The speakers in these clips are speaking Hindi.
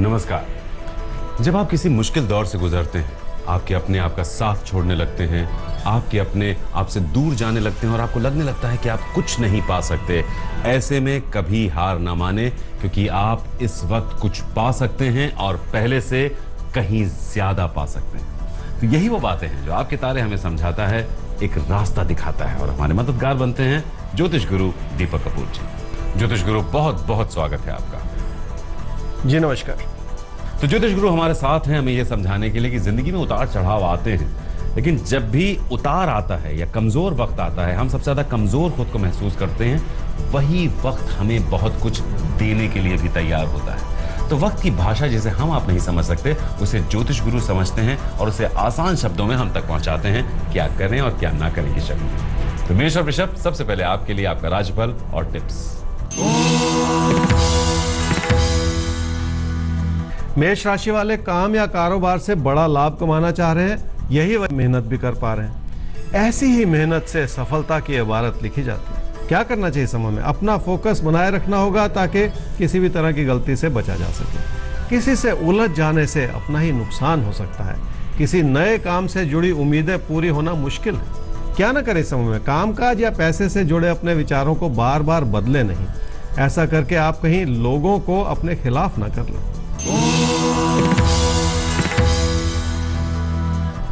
नमस्कार। जब आप किसी मुश्किल दौर से गुजरते हैं, आपके अपने आपका साथ छोड़ने लगते हैं, आपके अपने आपसे दूर जाने लगते हैं और आपको लगने लगता है कि आप कुछ नहीं पा सकते, ऐसे में कभी हार ना माने, क्योंकि आप इस वक्त कुछ पा सकते हैं और पहले से कहीं ज्यादा पा सकते हैं। तो यही वो बातें हैं जो आपके तारे हमें समझाता है, एक रास्ता दिखाता है और हमारे मददगार बनते हैं ज्योतिष गुरु दीपक कपूर जी। ज्योतिष गुरु, बहुत बहुत स्वागत है आपका। जी नमस्कार। तो ज्योतिष गुरु हमारे साथ हैं हमें यह समझाने के लिए कि जिंदगी में उतार चढ़ाव आते हैं, लेकिन जब भी उतार आता है या कमजोर वक्त आता है, हम सबसे ज्यादा कमजोर खुद को महसूस करते हैं, वही वक्त हमें बहुत कुछ देने के लिए भी तैयार होता है। तो वक्त की भाषा जिसे हम आप नहीं समझ सकते, उसे ज्योतिष गुरु समझते हैं और उसे आसान शब्दों में हम तक पहुंचाते हैं, क्या करें और क्या ना करें की शक्ल में। तो मेष और वृषभ, सबसे पहले आपके लिए आपका राशिफल और टिप्स। मेष राशि वाले काम या कारोबार से बड़ा लाभ कमाना चाह रहे हैं, यही वह मेहनत भी कर पा रहे हैं। ऐसी ही मेहनत से सफलता की इबारत लिखी जाती है। क्या करना चाहिए समय में? अपना फोकस बनाए रखना होगा ताकि किसी भी तरह की गलती से बचा जा सके। किसी से उलझ जाने से अपना ही नुकसान हो सकता है। किसी नए काम से जुड़ी उम्मीदें पूरी होना मुश्किल है। क्या ना करें समय में? कामकाज या पैसे से जुड़े अपने विचारों को बार बार बदले नहीं। ऐसा करके आप कहीं लोगों को अपने खिलाफ ना कर लें।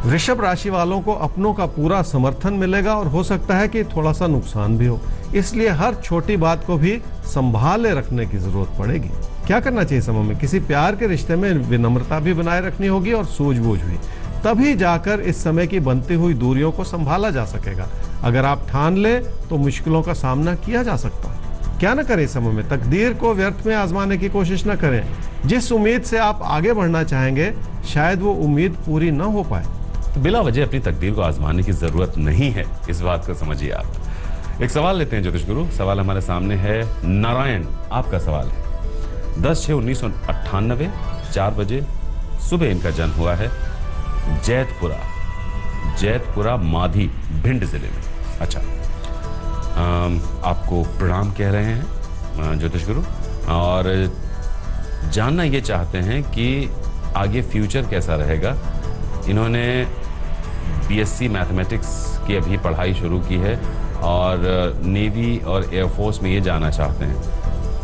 वृषभ राशि वालों को अपनों का पूरा समर्थन मिलेगा और हो सकता है कि थोड़ा सा नुकसान भी हो, इसलिए हर छोटी बात को भी संभाले रखने की जरूरत पड़ेगी। क्या करना चाहिए समय में? किसी प्यार के रिश्ते में विनम्रता भी बनाए रखनी होगी और सूझबूझ भी, तभी जाकर इस समय की बनती हुई दूरियों को संभाला जा सकेगा। अगर आप ठान ले तो मुश्किलों का सामना किया जा सकता है। क्या न करें समय में? तकदीर को व्यर्थ में आजमाने की कोशिश न करें। जिस उम्मीद से आप आगे बढ़ना चाहेंगे, शायद वो उम्मीद पूरी न हो पाए। तो बिला वजह अपनी तकदीर को आजमाने की जरूरत नहीं है, इस बात को समझिए आप। एक सवाल लेते हैं ज्योतिष गुरु। सवाल हमारे सामने है नारायण, आपका सवाल है। 10/6/1998 4 बजे सुबह इनका जन्म हुआ है, जैतपुरा माधी, भिंड जिले में। अच्छा, आपको प्रणाम कह रहे हैं ज्योतिष गुरु, और जानना ये चाहते हैं कि आगे फ्यूचर कैसा रहेगा। इन्होंने बीएससी मैथमेटिक्स की अभी पढ़ाई शुरू की है और नेवी और एयरफोर्स में ये जाना चाहते हैं।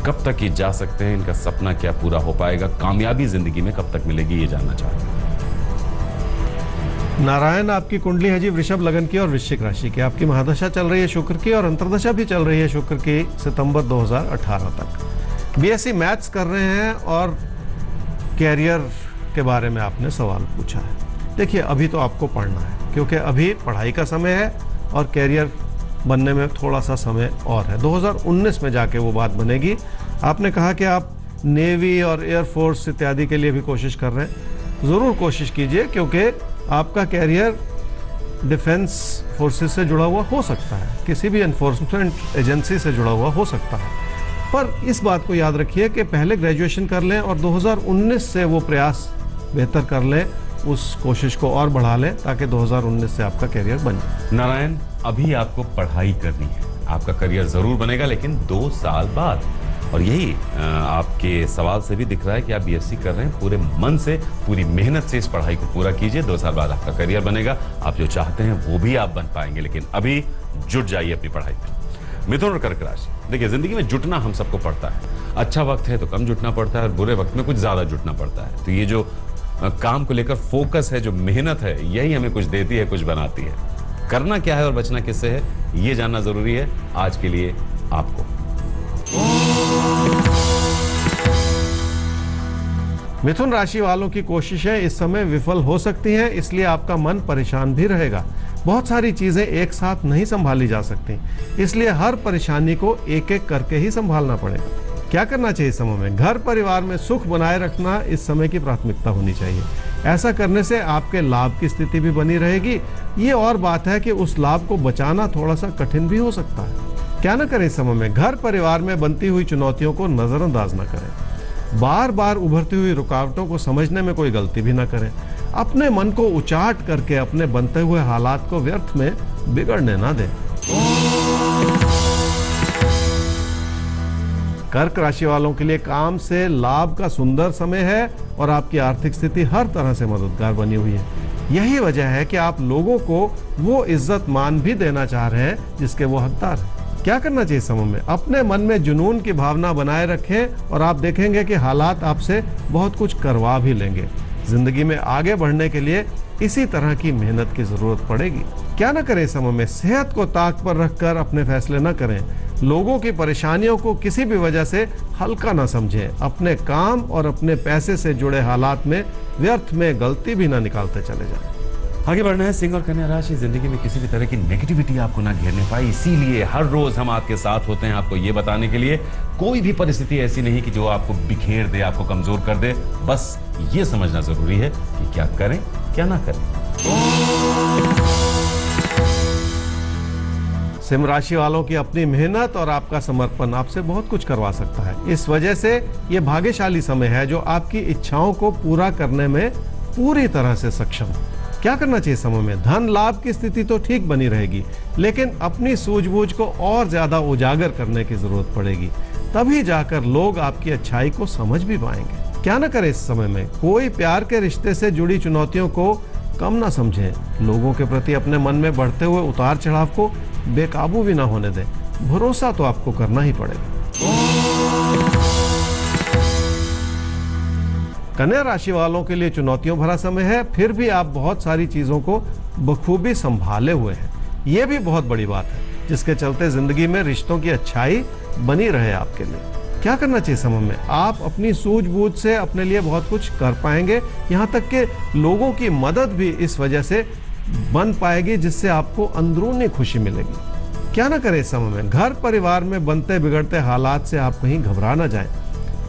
कब तक ये जा सकते हैं? इनका सपना क्या पूरा हो पाएगा? कामयाबी जिंदगी में कब तक मिलेगी, ये जानना चाहते हैं। नारायण, आपकी कुंडली है जी वृषभ लगन की और वृश्चिक राशि की। आपकी महादशा चल रही है शुक्र की और अंतर्दशा भी चल रही है शुक्र की सितंबर 2018 तक। बीएससी मैथ्स कर रहे हैं और कैरियर के बारे में आपने सवाल पूछा है। देखिए, अभी तो आपको पढ़ना है, क्योंकि अभी पढ़ाई का समय है और कैरियर बनने में थोड़ा सा समय और है। 2019 में जाके वो बात बनेगी। आपने कहा कि आप नेवी और एयरफोर्स इत्यादि के लिए भी कोशिश कर रहे हैं। ज़रूर कोशिश कीजिए, क्योंकि आपका कैरियर डिफेंस फोर्सेस से जुड़ा हुआ हो सकता है, किसी भी एनफोर्समेंट एजेंसी से जुड़ा हुआ हो सकता है। पर इस बात को याद रखिए कि पहले ग्रेजुएशन कर लें और 2019 से वो प्रयास बेहतर कर लें, उस कोशिश को और बढ़ा लें, ताकि 2019 से आपका कैरियर बन जाए। नारायण, अभी आपको पढ़ाई करनी है, आपका करियर जरूर बनेगा, लेकिन 2 साल बाद। और यही आपके सवाल से भी दिख रहा है कि आप बीएससी कर रहे हैं। पूरे मन से, पूरी मेहनत से इस पढ़ाई को पूरा कीजिए। 2 साल बाद आपका करियर बनेगा। आप जो चाहते हैं वो भी आप बन पाएंगे, लेकिन अभी जुट जाइए अपनी पढ़ाई में। मिथुन और कर्क राशि, देखिए, जिंदगी में जुटना हम सबको पड़ता है। अच्छा वक्त है तो कम जुटना पड़ता है और बुरे वक्त में कुछ ज्यादा जुटना पड़ता है। तो ये जो काम को लेकर फोकस है, जो मेहनत है, यही हमें कुछ देती है, कुछ बनाती है। करना क्या है और बचना किससे है, ये जानना जरूरी है आज के लिए आपको। मिथुन राशि वालों की कोशिशें इस समय विफल हो सकती हैं, इसलिए आपका मन परेशान भी रहेगा। बहुत सारी चीजें एक साथ नहीं संभाली जा सकती, इसलिए हर परेशानी को एक एक करके ही संभालना पड़ेगा। क्या करना चाहिए समय में? घर परिवार में सुख बनाए रखना इस समय की प्राथमिकता होनी चाहिए। ऐसा करने से आपके लाभ की स्थिति भी बनी रहेगी। ये और बात है कि उस लाभ को बचाना थोड़ा सा कठिन भी हो सकता है। क्या न करें समय में? घर परिवार में बनती हुई चुनौतियों को नजरअंदाज न करें। बार बार उभरती हुई रुकावटों को समझने में कोई गलती भी न करें। अपने मन को उचाट करके अपने बनते हुए हालात को व्यर्थ में बिगड़ने ना दें। कर्क राशि वालों के लिए काम से लाभ का सुंदर समय है और आपकी आर्थिक स्थिति हर तरह से मददगार बनी हुई है। यही वजह है कि आप लोगों को वो इज्जत मान भी देना चाह रहे हैं जिसके वो हकदार हैं। क्या करना चाहिए समय में? अपने मन में जुनून की भावना बनाए रखें और आप देखेंगे कि हालात आपसे बहुत कुछ करवा भी लेंगे। जिंदगी में आगे बढ़ने के लिए इसी तरह की मेहनत की जरूरत पड़ेगी। क्या ना करें समय में? सेहत को ताक पर रखकर अपने फैसले न करें। लोगों की परेशानियों को किसी भी वजह से हल्का ना समझें। अपने काम और अपने पैसे से जुड़े हालात में व्यर्थ में गलती भी ना निकालते चले जाएं। आगे बढ़ना है सिंह और कन्या राशि। जिंदगी में किसी भी तरह की नेगेटिविटी आपको ना घेरने पाए, इसीलिए हर रोज हम आपके साथ होते हैं आपको ये बताने के लिए कोई भी परिस्थिति ऐसी नहीं कि जो आपको बिखेर दे, आपको कमजोर कर दे। बस ये समझना जरूरी है कि क्या करें क्या ना करें। सिंह राशि वालों की अपनी मेहनत और आपका समर्पण आपसे बहुत कुछ करवा सकता है। इस वजह से ये भाग्यशाली समय है जो आपकी इच्छाओं को पूरा करने में पूरी तरह से सक्षम है। क्या करना चाहिए समय में? धन लाभ की स्थिति तो ठीक बनी रहेगी, लेकिन अपनी सूझबूझ को और ज्यादा उजागर करने की जरूरत पड़ेगी। तभी जाकर लोग आपकी अच्छाई को समझ भी पाएंगे। क्या ना करें इस समय में? कोई प्यार के रिश्ते से जुड़ी चुनौतियों को कम ना समझें। लोगों के प्रति अपने मन में बढ़ते हुए उतार चढ़ाव को बेकाबू भी ना होने दें। भरोसा तो आपको करना ही पड़ेगा। कन्या राशि वालों के लिए चुनौतियों भरा समय है, फिर भी आप बहुत सारी चीजों को बखूबी संभाले हुए हैं। ये भी बहुत बड़ी बात है, जिसके चलते जिंदगी में रिश्तों की अच्छाई बनी रहे आपके लिए। क्या करना चाहिए समय में? आप अपनी सूझबूझ से अपने लिए बहुत कुछ कर पाएंगे। यहाँ तक कि लोगों की मदद भी इस वजह से बन पाएगी, जिससे आपको अंदरूनी खुशी मिलेगी। क्या ना करें इस समय में? घर परिवार में बनते बिगड़ते हालात से आप कहीं घबरा ना जाएं।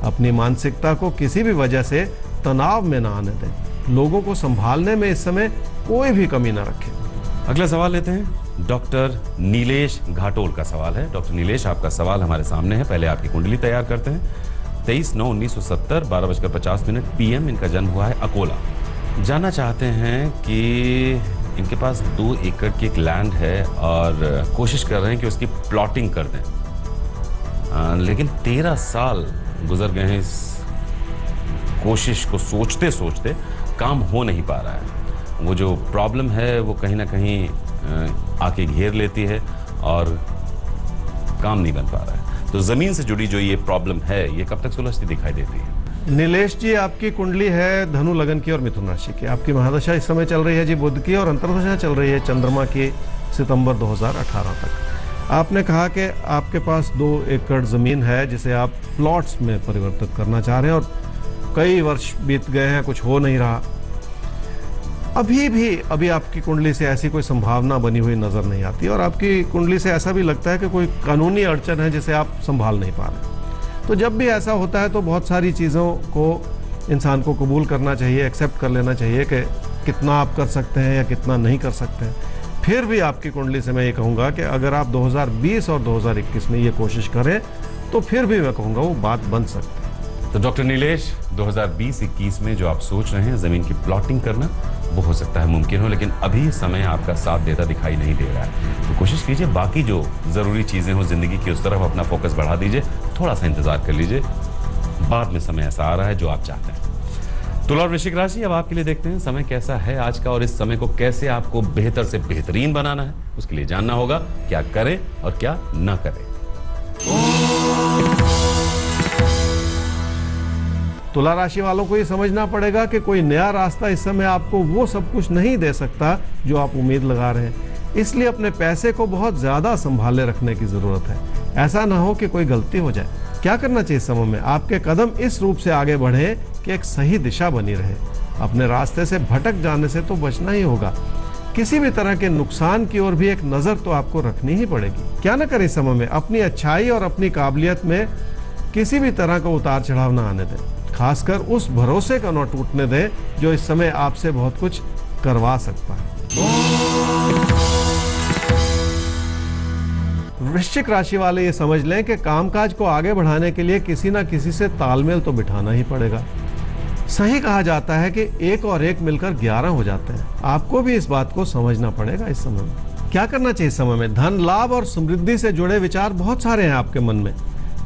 अपनी मानसिकता को किसी भी वजह से तनाव में ना आने दें। लोगों को संभालने में इस समय कोई भी कमी ना रखें। अगला सवाल लेते हैं। डॉक्टर नीलेश घाटोल का सवाल है। डॉक्टर नीलेश, आपका सवाल हमारे सामने है। पहले आपकी कुंडली तैयार करते हैं। 23/9/1970 12:50 PM इनका जन्म हुआ है अकोला। जानना चाहते हैं कि इनके पास 2 एकड़ की एक लैंड है और कोशिश कर रहे हैं कि उसकी प्लॉटिंग कर दें, लेकिन 13 साल गुजर गए हैं इस कोशिश को सोचते सोचते, काम हो नहीं पा रहा है। वो जो प्रॉब्लम है वो कहीं ना कहीं आके घेर लेती है और काम नहीं बन पा रहा है। तो जमीन से जुड़ी जो ये प्रॉब्लम है, ये कब तक सुलझती दिखाई देती है? नीलेश जी, आपकी कुंडली है धनु लगन की और मिथुन राशि की। आपकी महादशा इस समय चल रही है जी बुध की, और अंतर्दशा चल रही है चंद्रमा की सितंबर 2018 तक। आपने कहा कि आपके पास 2 एकड़ जमीन है जिसे आप प्लॉट्स में परिवर्तित करना चाह रहे हैं और कई वर्ष बीत गए हैं, कुछ हो नहीं रहा। अभी आपकी कुंडली से ऐसी कोई संभावना बनी हुई नजर नहीं आती, और आपकी कुंडली से ऐसा भी लगता है कि कोई कानूनी अड़चन है जिसे आप संभाल नहीं पा रहे। तो जब भी ऐसा होता है तो बहुत सारी चीज़ों को इंसान को कबूल करना चाहिए, एक्सेप्ट कर लेना चाहिए कि कितना आप कर सकते हैं या कितना नहीं कर सकते हैं। फिर भी आपकी कुंडली से मैं ये कहूँगा कि अगर आप 2020 और 2021 में ये कोशिश करें तो फिर भी मैं कहूँगा वो बात बन सकती है। तो डॉक्टर नीलेश, 2020-21 में जो आप सोच रहे हैं जमीन की प्लॉटिंग करना, वो हो सकता है मुमकिन हो, लेकिन अभी समय आपका साथ देता दिखाई नहीं दे रहा है। तो कोशिश कीजिए, बाकी जो जरूरी चीजें हो जिंदगी की उस तरफ अपना फोकस बढ़ा दीजिए, थोड़ा सा इंतजार कर लीजिए, बाद में समय ऐसा आ रहा है जो आप चाहते हैं। तुला और वृश्चिक राशि, अब आपके लिए देखते हैं समय कैसा है आज का, और इस समय को कैसे आपको बेहतर से बेहतरीन बनाना है। उसके लिए जानना होगा क्या करें और क्या ना करें। तुला राशि वालों को ये समझना पड़ेगा कि कोई नया रास्ता इस समय आपको वो सब कुछ नहीं दे सकता जो आप उम्मीद लगा रहे हैं। इसलिए अपने पैसे को बहुत ज्यादा संभाले रखने की जरूरत है। ऐसा ना हो कि कोई गलती हो जाए। क्या करना चाहिए समय में? आपके कदम इस रूप से आगे बढ़े कि एक सही दिशा बनी रहे। अपने रास्ते से भटक जाने से तो बचना ही होगा। किसी भी तरह के नुकसान की ओर भी एक नजर तो आपको रखनी ही पड़ेगी। क्या ना करें इस समय में? अपनी अच्छाई और अपनी काबिलियत में किसी भी तरह का उतार चढ़ाव ना आने दें। खासकर उस भरोसे का न टूटने दें जो इस समय आपसे बहुत कुछ करवा सकता है। वृश्चिक राशि वाले ये समझ लें कि कामकाज को आगे बढ़ाने के लिए किसी ना किसी से तालमेल तो बिठाना ही पड़ेगा। सही कहा जाता है कि 1 और 1 मिलकर 11 हो जाते हैं। आपको भी इस बात को समझना पड़ेगा इस समय में। क्या करना चाहिए समय में? धन लाभ और समृद्धि से जुड़े विचार बहुत सारे हैं आपके मन में।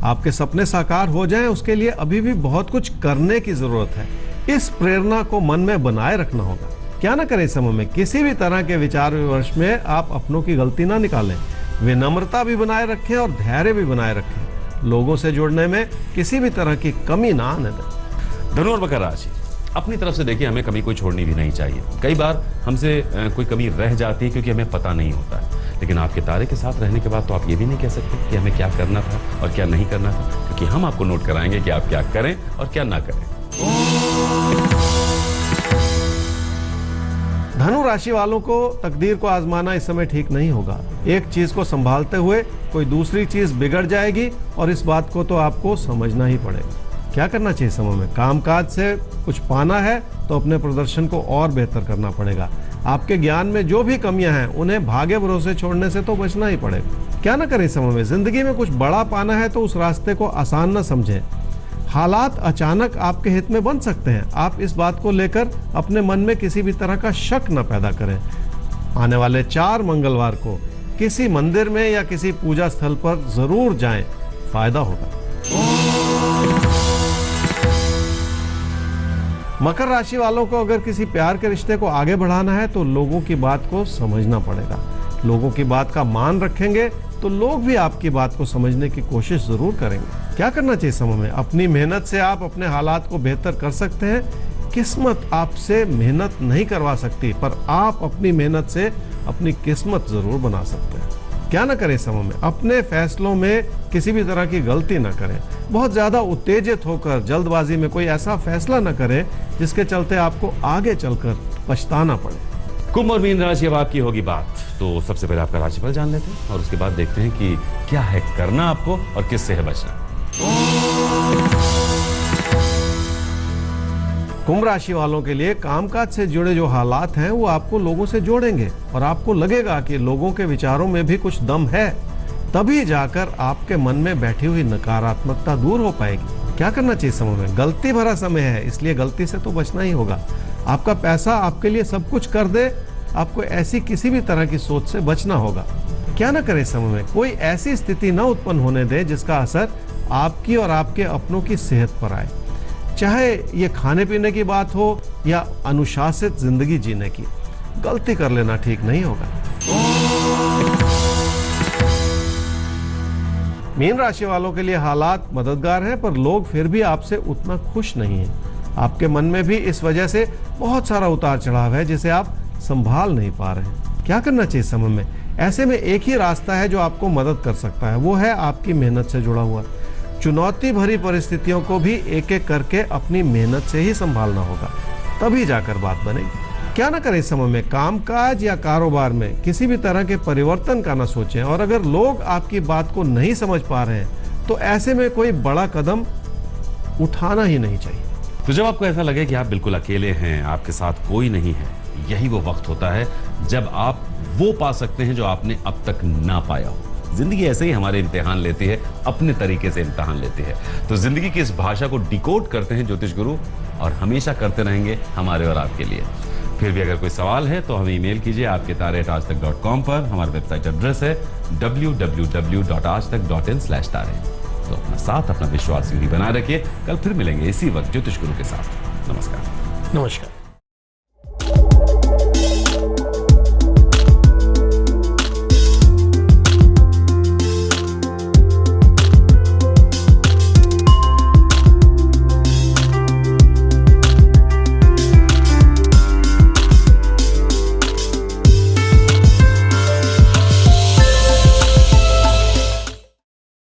आपके सपने साकार हो जाएं, उसके लिए अभी भी बहुत कुछ करने की जरूरत है। इस प्रेरणा को मन में बनाए रखना होगा। क्या ना करें, इस समय में किसी भी तरह के विचार विमर्श में आप अपनों की गलती ना निकालें। विनम्रता भी बनाए रखें और धैर्य भी बनाए रखें। लोगों से जुड़ने में किसी भी तरह की कमी ना आने दें। धनु और मकर राशि, अपनी तरफ से देखिए, हमें कमी कोई छोड़नी भी नहीं चाहिए। कई बार हमसे कोई कमी रह जाती है क्योंकि हमें पता नहीं होता है, लेकिन आपके तारे के साथ रहने के बाद तो आप ये भी नहीं कह सकते कि हमें क्या करना था और क्या नहीं करना था, क्योंकि हम आपको नोट कराएंगे कि आप क्या करें और क्या ना करें। धनु राशि वालों को तकदीर को आजमाना इस समय ठीक नहीं होगा। एक चीज को संभालते हुए कोई दूसरी चीज बिगड़ जाएगी और इस बात को तो आपको समझना ही पड़ेगा। क्या करना चाहिए समय में? कामकाज से कुछ पाना है तो अपने प्रदर्शन को और बेहतर करना पड़ेगा। आपके ज्ञान में जो भी कमियां हैं उन्हें भागे भरोसे छोड़ने से तो बचना ही पड़ेगा। क्या ना करें समय में? जिंदगी में कुछ बड़ा पाना है तो उस रास्ते को आसान न समझें। हालात अचानक आपके हित में बन सकते हैं। आप इस बात को लेकर अपने मन में किसी भी तरह का शक न पैदा करें। आने वाले 4 मंगलवार को किसी मंदिर में या किसी पूजा स्थल पर जरूर जाएं, फायदा होगा। मकर राशि वालों को अगर किसी प्यार के रिश्ते को आगे बढ़ाना है तो लोगों की बात को समझना पड़ेगा। लोगों की बात का मान रखेंगे तो लोग भी आपकी बात को समझने की कोशिश जरूर करेंगे। क्या करना चाहिए समय में? अपनी मेहनत से आप अपने हालात को बेहतर कर सकते हैं। किस्मत आपसे मेहनत नहीं करवा सकती, पर आप अपनी मेहनत से अपनी किस्मत जरूर बना सकते हैं। क्या ना करें समय में? अपने फैसलों में किसी भी तरह की गलती ना करें। बहुत ज्यादा उत्तेजित होकर जल्दबाजी में कोई ऐसा फैसला ना करें जिसके चलते आपको आगे चलकर पछताना पड़े। कुंभ और मीन राशि, अब आपकी होगी बात। तो सबसे पहले आपका राशिफल जान लेते हैं और उसके बाद देखते हैं कि क्या है करना आपको और किससे है बचना। कुंभ राशि वालों के लिए कामकाज से जुड़े जो हालात हैं वो आपको लोगों से जोड़ेंगे और आपको लगेगा कि लोगों के विचारों में भी कुछ दम है। तभी जाकर आपके मन में बैठी हुई नकारात्मकता दूर हो पाएगी। क्या करना चाहिए समय में? गलती भरा समय है, इसलिए गलती से तो बचना ही होगा। आपका पैसा आपके लिए सब कुछ कर दे, आपको ऐसी किसी भी तरह की सोच से बचना होगा। क्या ना करें समय में? कोई ऐसी स्थिति न उत्पन्न होने दे जिसका असर आपकी और आपके अपनों की सेहत पर आए, चाहे ये खाने पीने की बात हो या अनुशासित जिंदगी जीने की। गलती कर लेना ठीक नहीं होगा। मीन राशि वालों के लिए हालात मददगार हैं, पर लोग फिर भी आपसे उतना खुश नहीं हैं। आपके मन में भी इस वजह से बहुत सारा उतार चढ़ाव है जिसे आप संभाल नहीं पा रहे हैं। क्या करना चाहिए समय में? ऐसे में एक ही रास्ता है जो आपको मदद कर सकता है, वो है आपकी मेहनत से जुड़ा हुआ। चुनौती भरी परिस्थितियों को भी एक एक करके अपनी मेहनत से ही संभालना होगा, तभी जाकर बात बनेगी। क्या ना करें समय में? कामकाज या कारोबार में किसी भी तरह के परिवर्तन का ना सोचें, और अगर लोग आपकी बात को नहीं समझ पा रहे हैं तो ऐसे में कोई बड़ा कदम उठाना ही नहीं चाहिए। तो जब आपको ऐसा लगे कि आप बिल्कुल अकेले हैं, आपके साथ कोई नहीं है, यही वो वक्त होता है जब आप वो पा सकते हैं जो आपने अब तक ना पाया हो। जिंदगी ऐसे ही हमारे इम्तिहान लेती है, अपने तरीके से इम्तिहान लेती है। तो जिंदगी की इस भाषा को डिकोड करते हैं ज्योतिष गुरु, और हमेशा करते रहेंगे हमारे और आपके लिए। फिर भी अगर कोई सवाल है तो हमें ईमेल कीजिए आपके तारे@aajtak.com पर। हमारा वेबसाइट एड्रेस है www.aajtak.in/तारे। तो अपना साथ, अपना विश्वास यूं ही बनाए रखिए। कल फिर मिलेंगे इसी वक्त ज्योतिष गुरु के साथ। नमस्कार। नमस्कार।